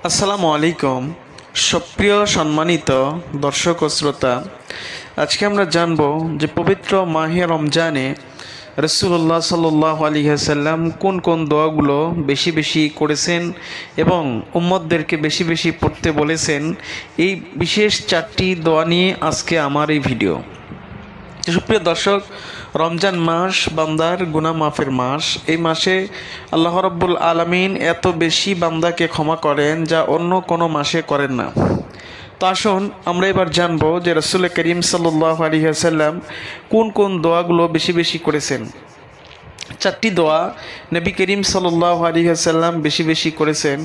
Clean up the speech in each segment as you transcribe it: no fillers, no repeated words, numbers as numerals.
আসসালামু আলাইকুম। সুপ্রিয় সম্মানিত দর্শক ও শ্রোতা, আজকে আমরা জানব যে পবিত্র মাহে রমজানে রাসূলুল্লাহ সাল্লাল্লাহু আলাইহি ওয়াসাল্লাম কোন কোন দোয়াগুলো বেশি বেশি করেছেন এবং উম্মতদেরকে বেশি বেশি পড়তে বলেছেন। এই বিশেষ 4টি দোয়া নিয়ে আজকে আমার এই ভিডিও। সুপ্রিয় দর্শক, রমজান মাস বান্দার গুনাহ মাফের মাস। এই মাসে আল্লাহ রাব্বুল আলামিন এত বেশি বান্দাকে ক্ষমা করেন যা অন্য কোনো মাসে করেন না। তো আসুন আমরা এবার জানবো যে রাসূল করিম সাল্লাল্লাহু আলাইহি ওয়াসাল্লাম কোন কোন দোয়াগুলো বেশি বেশি করেছেন। 4টি দোয়া নবী করিম সাল্লাল্লাহু আলাইহি ওয়াসাল্লাম বেশি বেশি করেছেন।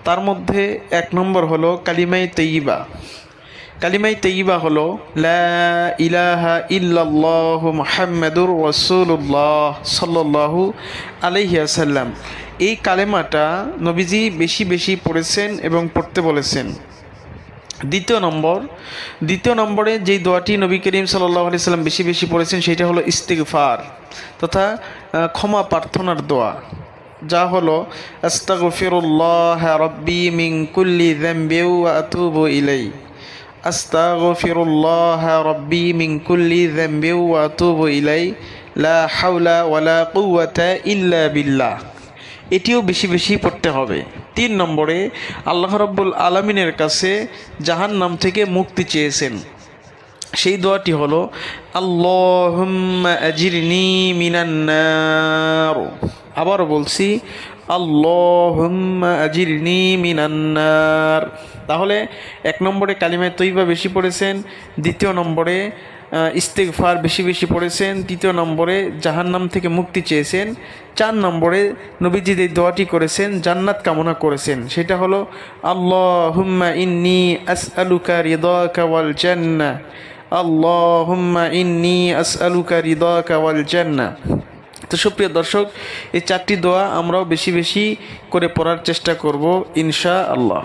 তার মধ্যে 1 নম্বর হলো কালিমায়ে তাইয়্যিবা। কালিমায়ে তাইয়্যিবা হলো লা ইলাহা ইল্লাল্লাহু মুহাম্মাদুর রাসূলুল্লাহ সাল্লাল্লাহু আলাইহি ওয়াসাল্লাম। এই কালেমাটা নবীজি বেশি বেশি পড়েছেন এবং পড়তে বলেছেন। দ্বিতীয় নম্বরে যেই দোয়াটি নবী করিম সাল্লাল্লাহু আলাইহি ওয়াসাল্লাম বেশি বেশি পড়েছেন সেটা হলো ইস্তিগফার তথা ক্ষমা প্রার্থনার দোয়া, যা হলো আস্তাগফিরুল্লাহ রাব্বি মিন কুল্লি যামবি ওয়া আতুবু ইলাইহি। আস্তাগফিরুল্লাহ রাব্বি মিন কুল্লি যামবি ওয়া আতুবু ইলাইহি লা হাওলা ওয়ালা কুওয়াতা ইল্লা বিল্লাহ। এটিও বেশি বেশি পড়তে হবে। 3 নম্বরে আল্লাহ রাব্বুল আলামিনের কাছে জাহান্নাম থেকে মুক্তি চেয়েছেন। সেই দোয়াটি হলো আল্লাহুম্মা আজিরনি মিনান নার। আবারও বলছি আল্লাহুম্মা আজিরনি মিনান নার। তাহলে 1 নম্বরে কালিমায়ে তাইয়্যিবা বেশি পড়েছেন, 2 নম্বরে ইস্তিগফার বেশি বেশি পড়েছেন, 3 নম্বরে জাহান্নাম থেকে মুক্তি চেয়েছেন, 4 নম্বরে নবীজি যে দোয়াটি করেছেন জান্নাত কামনা করেছেন, সেটা হলো আল্লাহুম্মা ইন্নী আসআলুকা রিদাকা ওয়াল জান্নাহ। আল্লাহুম্মা ইন্নী আসআলুকা রিদাকা ওয়াল জান্নাহ। তো সুপ্রিয় দর্শক, এই 4টি দোয়া আমরাও বেশি বেশি করে পড়ার চেষ্টা করব ইনশাআল্লাহ।